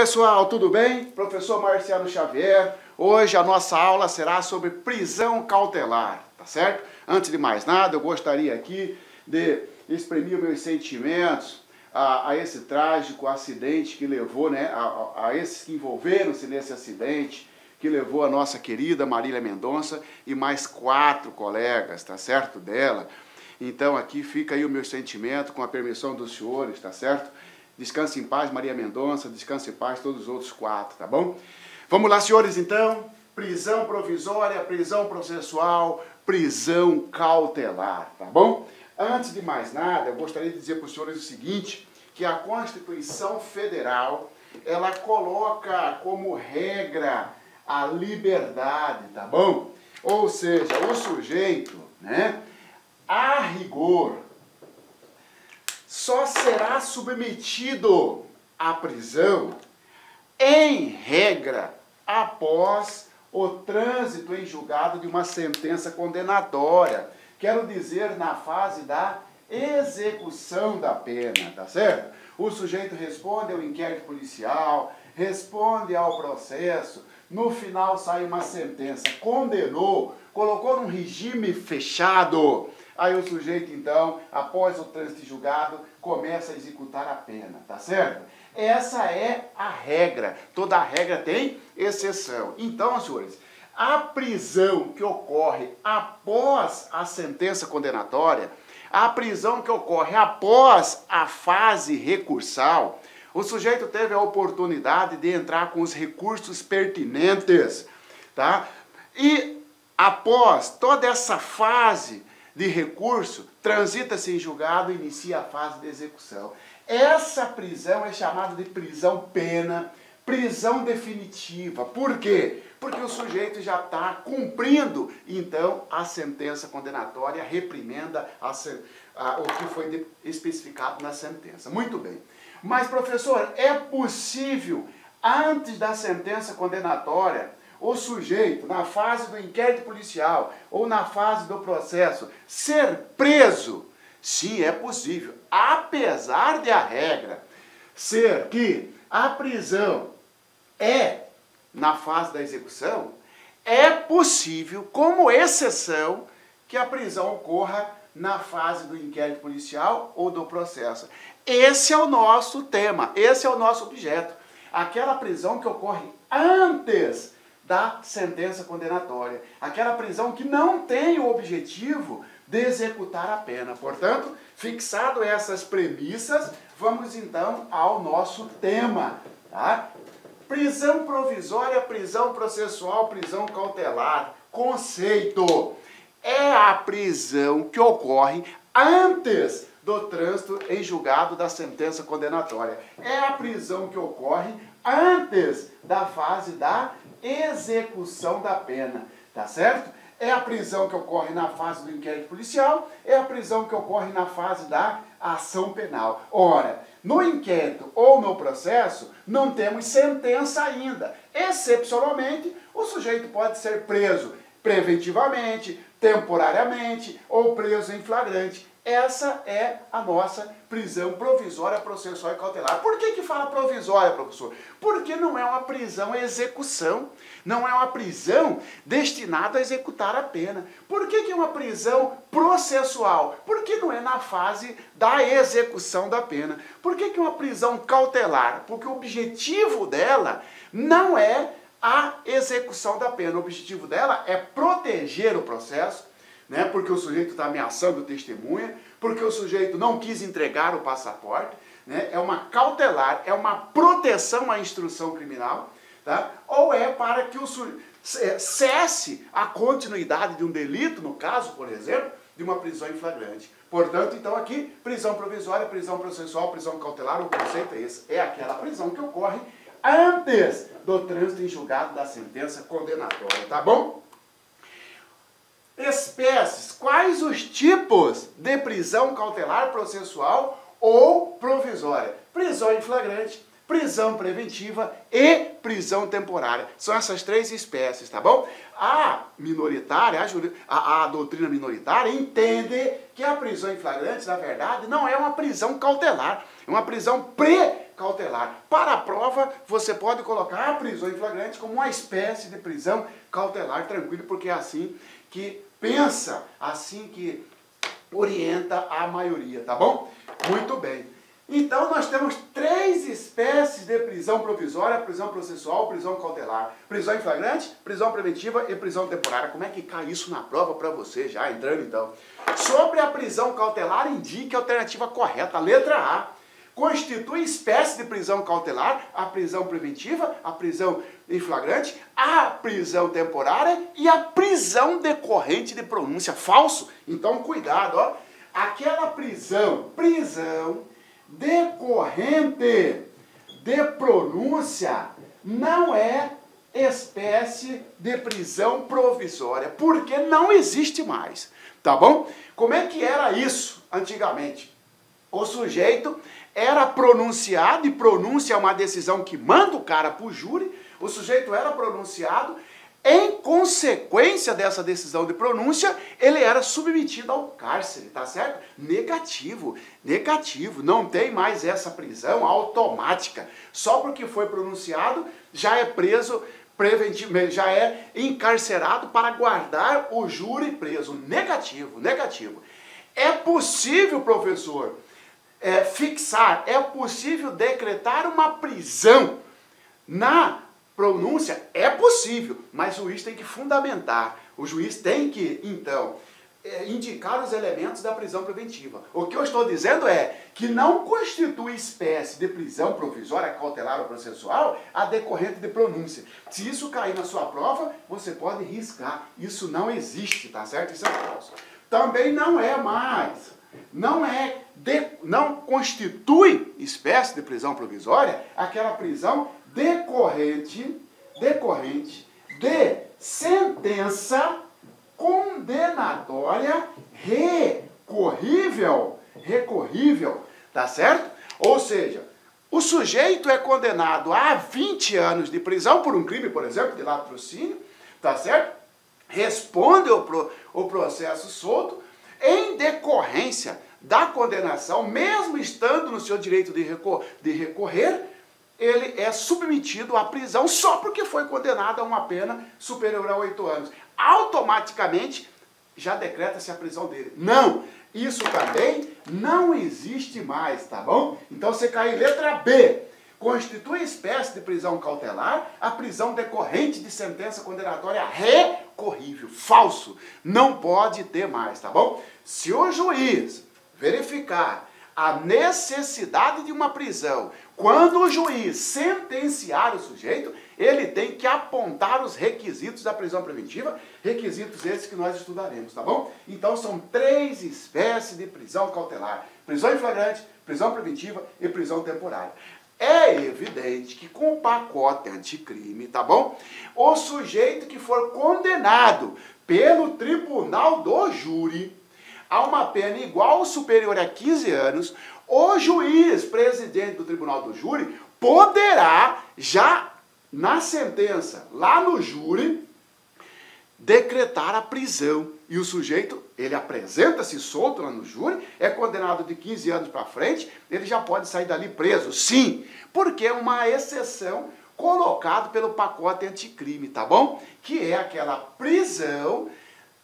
pessoal, tudo bem? Professor Marciano Xavier. Hoje a nossa aula será sobre prisão cautelar, tá certo? Antes de mais nada, eu gostaria aqui de exprimir meus sentimentos a esse trágico acidente que levou, né, a esses que envolveram-se nesse acidente, que levou a nossa querida Marília Mendonça e mais 4 colegas, tá certo, dela. Então aqui fica aí o meu sentimento, com a permissão dos senhores, tá certo? Descanse em paz, Maria Mendonça, descanse em paz todos os outros 4, tá bom? Vamos lá, senhores, então. Prisão provisória, prisão processual, prisão cautelar, tá bom? Antes de mais nada, eu gostaria de dizer para os senhores o seguinte, que a Constituição Federal, ela coloca como regra a liberdade, tá bom? Ou seja, o sujeito, né, a rigor, só será submetido à prisão, em regra, após o trânsito em julgado de uma sentença condenatória. Quero dizer, na fase da execução da pena, tá certo? O sujeito responde ao inquérito policial, responde ao processo, no final sai uma sentença, condenou, colocou num regime fechado. Aí o sujeito, então, após o trânsito julgado, começa a executar a pena, tá certo? Essa é a regra. Toda regra tem exceção. Então, senhores, a prisão que ocorre após a sentença condenatória, a prisão que ocorre após a fase recursal, o sujeito teve a oportunidade de entrar com os recursos pertinentes, tá? E após toda essa fase de recurso, transita-se em julgado e inicia a fase de execução. Essa prisão é chamada de prisão-pena, prisão definitiva. Por quê? Porque o sujeito já está cumprindo, então, a sentença condenatória, reprimenda o que foi especificado na sentença. Muito bem. Mas, professor, é possível, antes da sentença condenatória, o sujeito, na fase do inquérito policial ou na fase do processo, ser preso? Sim, é possível. Apesar de a regra ser que a prisão é na fase da execução, é possível, como exceção, que a prisão ocorra na fase do inquérito policial ou do processo. Esse é o nosso tema, esse é o nosso objeto. Aquela prisão que ocorre antes da sentença condenatória. Aquela prisão que não tem o objetivo de executar a pena. Portanto, fixado essas premissas, vamos então ao nosso tema, tá? Prisão provisória, prisão processual, prisão cautelar. Conceito: é a prisão que ocorre antes do trânsito em julgado da sentença condenatória. É a prisão que ocorre antes da fase da execução da pena, tá certo? É a prisão que ocorre na fase do inquérito policial, é a prisão que ocorre na fase da ação penal. Ora, no inquérito ou no processo, não temos sentença ainda. Excepcionalmente, o sujeito pode ser preso preventivamente, temporariamente ou preso em flagrante. Essa é a nossa prisão provisória, processual e cautelar. Por que fala provisória, professor? Porque não é uma prisão execução, não é uma prisão destinada a executar a pena. Por que é uma prisão processual? Porque não é na fase da execução da pena. Por que é uma prisão cautelar? Porque o objetivo dela não é a execução da pena. O objetivo dela é proteger o processo, né? Porque o sujeito está ameaçando testemunha, porque o sujeito não quis entregar o passaporte, né? É uma cautelar, é uma proteção à instrução criminal, tá? Ou é para que o sujeito cesse a continuidade de um delito, no caso, por exemplo, de uma prisão em flagrante. Portanto, então aqui, prisão provisória, prisão processual, prisão cautelar, o conceito é esse, é aquela prisão que ocorre antes do trânsito em julgado da sentença condenatória, tá bom? Espécies: quais os tipos de prisão cautelar, processual ou provisória? Prisão em flagrante, prisão preventiva e prisão temporária. São essas 3 espécies, tá bom? A minoritária, a doutrina minoritária entende que a prisão em flagrante, na verdade, não é uma prisão cautelar, é uma prisão cautelar. Para a prova, você pode colocar a prisão em flagrante como uma espécie de prisão cautelar, tranquilo, porque é assim que pensa, assim que orienta a maioria, tá bom? Muito bem. Então, nós temos 3 espécies de prisão provisória, prisão processual, prisão cautelar. Prisão em flagrante, prisão preventiva e prisão temporária. Como é que cai isso na prova para você, já entrando então? Sobre a prisão cautelar, indique a alternativa correta. A letra A. Constitui espécie de prisão cautelar a prisão preventiva, a prisão em flagrante, a prisão temporária e a prisão decorrente de pronúncia. Falso? Então, cuidado, ó. Aquela prisão decorrente de pronúncia não é espécie de prisão provisória, porque não existe mais, tá bom? Como é que era isso antigamente? O sujeito era pronunciado, e pronúncia é uma decisão que manda o cara para o júri, o sujeito era pronunciado, em consequência dessa decisão de pronúncia, ele era submetido ao cárcere, tá certo? Negativo, negativo, não tem mais essa prisão automática. Só porque foi pronunciado, já é preso preventivo, já é encarcerado para guardar o júri preso. Negativo, negativo. É possível, professor, fixar, é possível decretar uma prisão na pronúncia? É possível, mas o juiz tem que fundamentar. O juiz tem que, então, indicar os elementos da prisão preventiva. O que eu estou dizendo é que não constitui espécie de prisão provisória, cautelar ou processual a decorrente de pronúncia. Se isso cair na sua prova, você pode riscar. Isso não existe, tá certo? Isso é falso. Também não é mais, não constitui espécie de prisão provisória aquela prisão decorrente de sentença condenatória recorrível, tá certo? Ou seja, o sujeito é condenado a 20 anos de prisão por um crime, por exemplo, de latrocínio, tá certo? Responde o processo solto em decorrência da condenação, mesmo estando no seu direito de recorrer, ele é submetido à prisão só porque foi condenado a uma pena superior a 8 anos. Automaticamente já decreta-se a prisão dele. Não, isso também não existe mais, tá bom? Então você cai em letra B. Constitui espécie de prisão cautelar a prisão decorrente de sentença condenatória recorrível. Falso. Não pode ter mais, tá bom? Se o juiz verificar a necessidade de uma prisão, quando o juiz sentenciar o sujeito, ele tem que apontar os requisitos da prisão preventiva, requisitos esses que nós estudaremos, tá bom? Então são 3 espécies de prisão cautelar: prisão em flagrante, prisão preventiva e prisão temporária. É evidente que com o pacote anticrime, tá bom? O sujeito que for condenado pelo tribunal do júri a uma pena igual ou superior a 15 anos, o juiz presidente do tribunal do júri poderá, já na sentença, lá no júri, decretar a prisão. E o sujeito, ele apresenta-se solto lá no júri, é condenado de 15 anos para frente, ele já pode sair dali preso. Sim, porque é uma exceção colocada pelo pacote anticrime, tá bom? Que é aquela prisão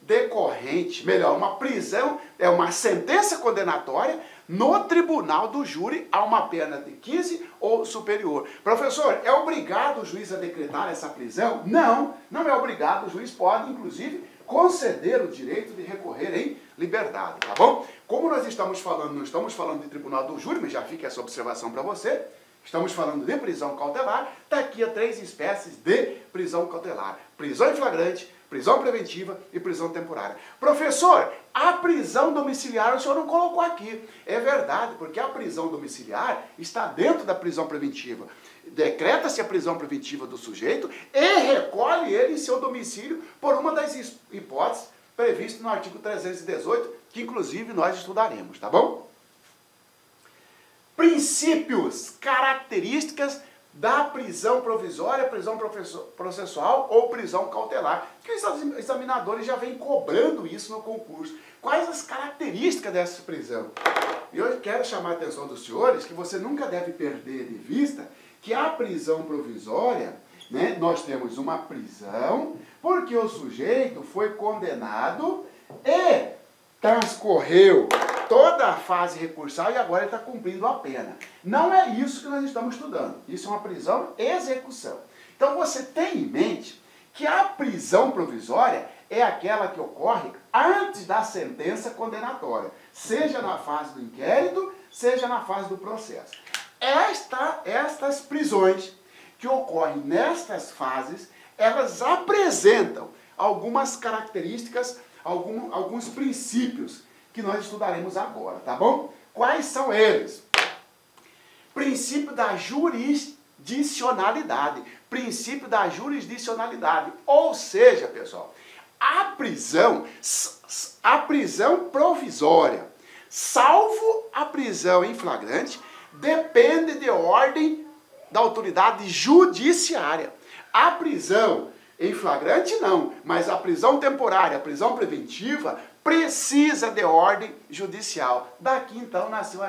decorrente, melhor, uma prisão, é uma sentença condenatória no tribunal do júri a uma pena de 15 ou superior. Professor, é obrigado o juiz a decretar essa prisão? Não, não é obrigado. O juiz pode, inclusive, conceder o direito de recorrer em liberdade, tá bom? Como nós estamos falando, não estamos falando de tribunal do júri, mas já fica essa observação para você, estamos falando de prisão cautelar, está aqui a 3 espécies de prisão cautelar: prisão em flagrante, prisão preventiva e prisão temporária. Professor, a prisão domiciliar o senhor não colocou aqui. É verdade, porque a prisão domiciliar está dentro da prisão preventiva. Decreta-se a prisão preventiva do sujeito e recolhe ele em seu domicílio por uma das hipóteses previstas no artigo 318, que inclusive nós estudaremos, tá bom? Princípios, características da prisão provisória, prisão processual ou prisão cautelar, que os examinadores já vêm cobrando isso no concurso. Quais as características dessa prisão? eu quero chamar a atenção dos senhores que você nunca deve perder de vista que a prisão provisória, né, nós temos uma prisão porque o sujeito foi condenado e transcorreu toda a fase recursal e agora ele está cumprindo a pena. Não é isso que nós estamos estudando. Isso é uma prisão execução. Então você tem em mente que a prisão provisória é aquela que ocorre antes da sentença condenatória, seja na fase do inquérito, seja na fase do processo. Estas prisões que ocorrem nestas fases, elas apresentam algumas características, alguns princípios que nós estudaremos agora, tá bom? Quais são eles? Princípio da jurisdicionalidade. Princípio da jurisdicionalidade. Ou seja, pessoal, a prisão provisória, salvo a prisão em flagrante, depende de ordem da autoridade judiciária. A prisão em flagrante não, mas a prisão temporária, a prisão preventiva, precisa de ordem judicial. Daqui então nasceu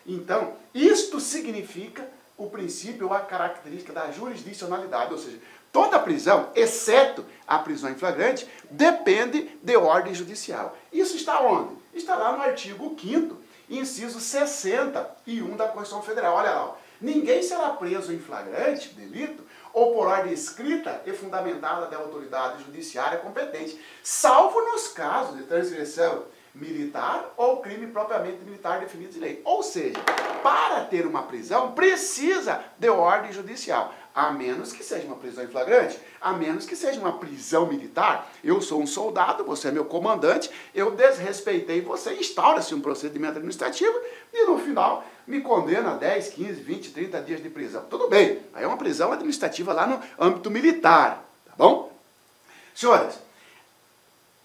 então, isto significa o princípio ou a característica da jurisdicionalidade, ou seja, toda prisão, exceto a prisão em flagrante, depende de ordem judicial. Isso está onde? Está lá no artigo 5º, inciso 61 da Constituição Federal. Olha lá, ó. Ninguém será preso em flagrante delito ou por ordem escrita e fundamentada da autoridade judiciária competente, salvo nos casos de transgressão militar ou crime propriamente militar definido em lei. Ou seja, para ter uma prisão, precisa de ordem judicial. A menos que seja uma prisão em flagrante, a menos que seja uma prisão militar. Eu sou um soldado, você é meu comandante, eu desrespeitei você, instaura-se um procedimento administrativo e no final me condena a 10, 15, 20, 30 dias de prisão. Tudo bem, aí é uma prisão administrativa lá no âmbito militar, tá bom? Senhores,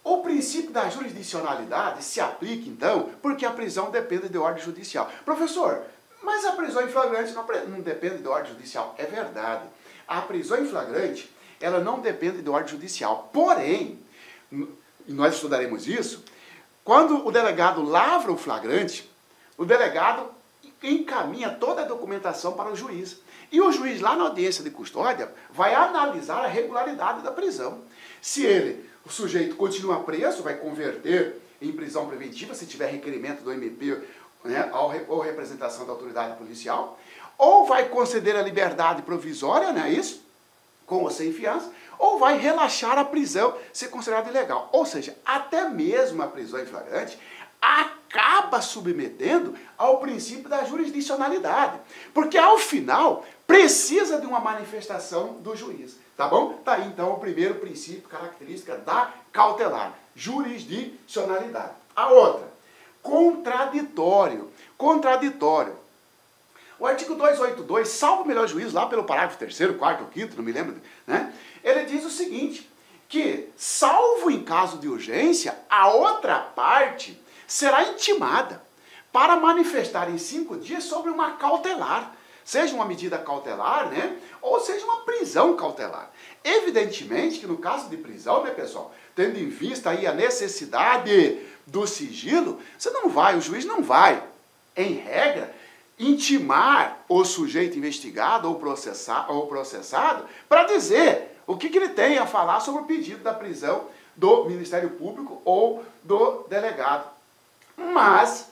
o princípio da jurisdicionalidade se aplica, então, porque a prisão depende de ordem judicial. Professor, mas a prisão em flagrante não depende de ordem judicial. É verdade. A prisão em flagrante, ela não depende de ordem judicial. Porém, e nós estudaremos isso, quando o delegado lavra o flagrante, o delegado encaminha toda a documentação para o juiz. E o juiz, lá na audiência de custódia, vai analisar a regularidade da prisão. Se o sujeito continua preso, vai converter em prisão preventiva, se tiver requerimento do MP, né, ou representação da autoridade policial, ou vai conceder a liberdade provisória, né, isso, com ou sem fiança, ou vai relaxar a prisão, se considerada ilegal. Ou seja, até mesmo a prisão em flagrante acaba submetendo ao princípio da jurisdicionalidade, porque ao final precisa de uma manifestação do juiz, tá bom? Tá aí então o primeiro princípio, característica da cautelar, jurisdicionalidade. A outra, contraditório. Contraditório. O artigo 282, salvo o melhor juízo, lá pelo parágrafo 3º, 4º ou 5º, não me lembro, né? Ele diz o seguinte, que salvo em caso de urgência, a outra parte será intimada para manifestar em 5 dias sobre uma cautelar, seja uma medida cautelar, né, ou seja uma prisão cautelar. Evidentemente que no caso de prisão, né, pessoal, tendo em vista aí a necessidade do sigilo, o juiz não vai, em regra, intimar o sujeito investigado ou processado para dizer o que ele tem a falar sobre o pedido da prisão do Ministério Público ou do delegado. Mas,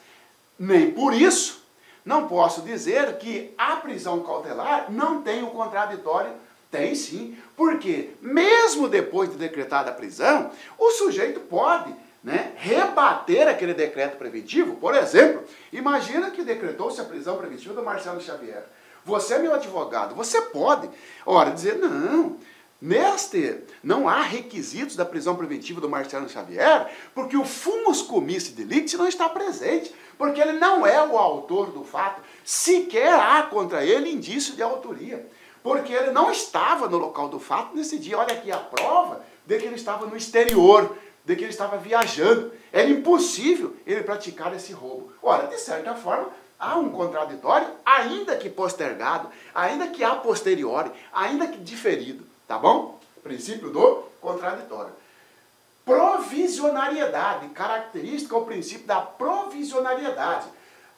nem por isso, não posso dizer que a prisão cautelar não tem o contraditório. Tem sim, porque mesmo depois de decretada a prisão, o sujeito pode, né, rebater aquele decreto preventivo. Por exemplo, imagina que decretou-se a prisão preventiva do Marcelo Xavier. Você é meu advogado, você pode, dizer, não há requisitos da prisão preventiva do Marcelo Xavier, porque o fumus comissi delicti não está presente, porque ele não é o autor do fato, sequer há contra ele indício de autoria, porque ele não estava no local do fato nesse dia. Olha aqui a prova de que ele estava no exterior, de que ele estava viajando. Era impossível ele praticar esse roubo. Ora, de certa forma, há um contraditório, ainda que postergado, ainda que a posteriori, ainda que diferido. Tá bom? Princípio do contraditório. provisionariedade, característica ao princípio da provisionariedade.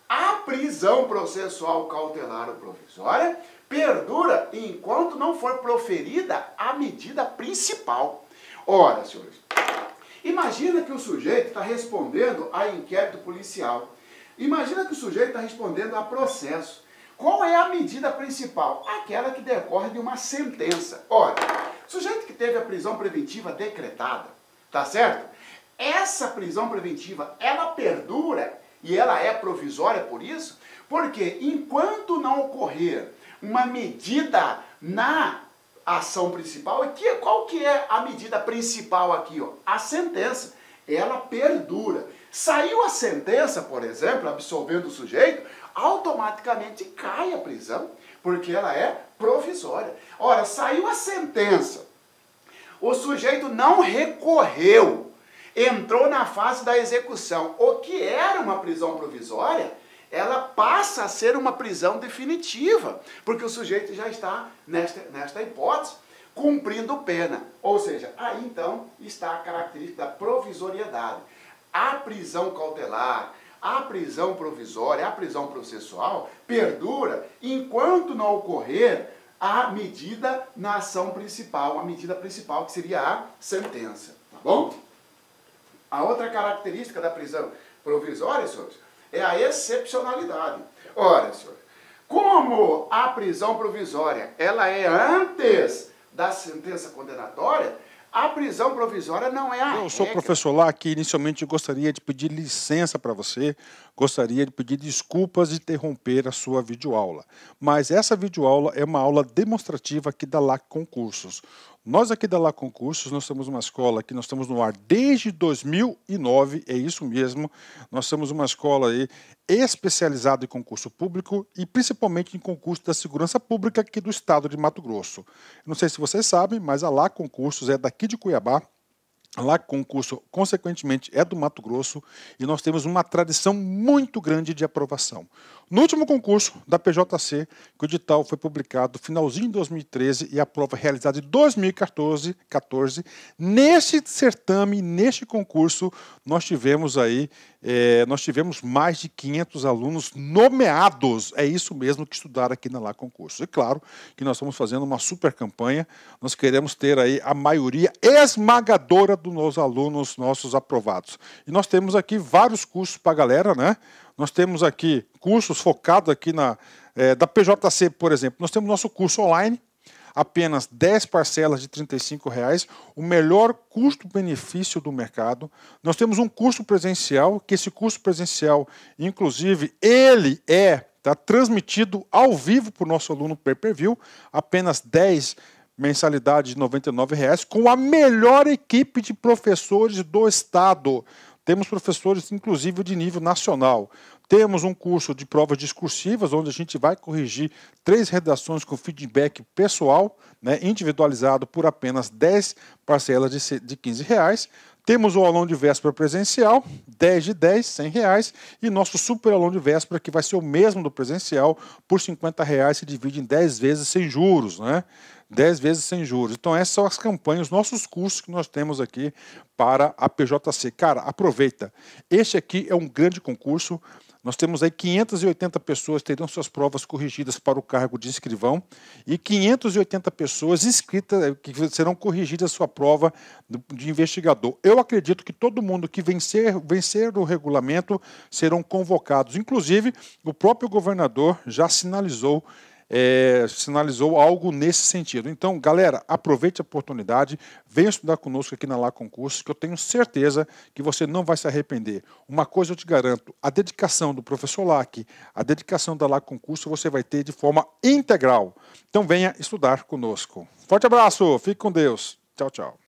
A prisão processual cautelar ou provisória perdura enquanto não for proferida a medida principal. Ora, senhores, imagina que o sujeito está respondendo a inquérito policial. Imagina que o sujeito está respondendo a processo. Qual é a medida principal? Aquela que decorre de uma sentença. Ora, o sujeito que teve a prisão preventiva decretada, tá certo? Essa prisão preventiva, ela perdura e ela é provisória por isso, porque enquanto não ocorrer uma medida na ação principal, qual que é a medida principal aqui? Ó? A sentença, ela perdura. Saiu a sentença, por exemplo, absolvendo o sujeito, automaticamente cai a prisão, porque ela é provisória. Ora, saiu a sentença, o sujeito não recorreu, entrou na fase da execução, o que era uma prisão provisória, ela passa a ser uma prisão definitiva, porque o sujeito já está, nesta hipótese, cumprindo pena. Ou seja, aí então está a característica da provisoriedade. A prisão cautelar, a prisão provisória, a prisão processual perdura enquanto não ocorrer a medida na ação principal, a medida principal que seria a sentença, tá bom? A outra característica da prisão provisória, senhores, é a excepcionalidade. Ora, senhores, como a prisão provisória ela é antes da sentença condenatória, a prisão provisória não é a regra. Eu sou o professor Lac e inicialmente eu gostaria de pedir licença para você, gostaria de pedir desculpas de interromper a sua videoaula. Mas essa videoaula é uma aula demonstrativa aqui da Lac Concursos. Nós aqui da Lac Concursos, nós temos uma escola que nós estamos no ar desde 2009, é isso mesmo. Nós somos uma escola aí especializada em concurso público e principalmente em concurso da segurança pública aqui do estado de Mato Grosso. Não sei se vocês sabem, mas a Lac Concursos é daqui de Cuiabá. A Lac Concurso, consequentemente, é do Mato Grosso e nós temos uma tradição muito grande de aprovação. No último concurso da PJC, que o edital foi publicado no finalzinho de 2013 e a prova realizada em 2014, neste certame, neste concurso, nós tivemos mais de 500 alunos nomeados. É isso mesmo que estudaram aqui na Lac Concursos. E claro que nós estamos fazendo uma super campanha, nós queremos ter aí a maioria esmagadora dos alunos nossos aprovados. E nós temos aqui vários cursos para a galera, né? Nós temos aqui cursos focados aqui da PJC, por exemplo. Nós temos nosso curso online, apenas 10 parcelas de R$ 35,00, o melhor custo-benefício do mercado. Nós temos um curso presencial, que esse curso presencial, inclusive, ele tá transmitido ao vivo para o nosso aluno pay-per-view, apenas 10 mensalidade de R$ 99,00, com a melhor equipe de professores do estado. Temos professores, inclusive, de nível nacional. Temos um curso de provas discursivas, onde a gente vai corrigir 3 redações com feedback pessoal, né, individualizado por apenas 10 parcelas de R$ 15,00. Temos o aulão de véspera presencial, 10 de 10, R$ 100,00. E nosso super aulão de véspera, que vai ser o mesmo do presencial, por R$ 50,00, se divide em 10 vezes sem juros, né? 10 vezes sem juros. Então essas são as campanhas, os nossos cursos que nós temos aqui para a PJC. Cara, aproveita. Este aqui é um grande concurso. Nós temos aí 580 pessoas que terão suas provas corrigidas para o cargo de escrivão e 580 pessoas inscritas que serão corrigidas a sua prova de investigador. Eu acredito que todo mundo que vencer o regulamento serão convocados. Inclusive, o próprio governador já sinalizou algo nesse sentido. Então, galera, aproveite a oportunidade, venha estudar conosco aqui na Lac Concursos, que eu tenho certeza que você não vai se arrepender. Uma coisa eu te garanto, a dedicação do professor Lac, a dedicação da Lac Concursos você vai ter de forma integral. Então venha estudar conosco. Forte abraço, fique com Deus. Tchau, tchau.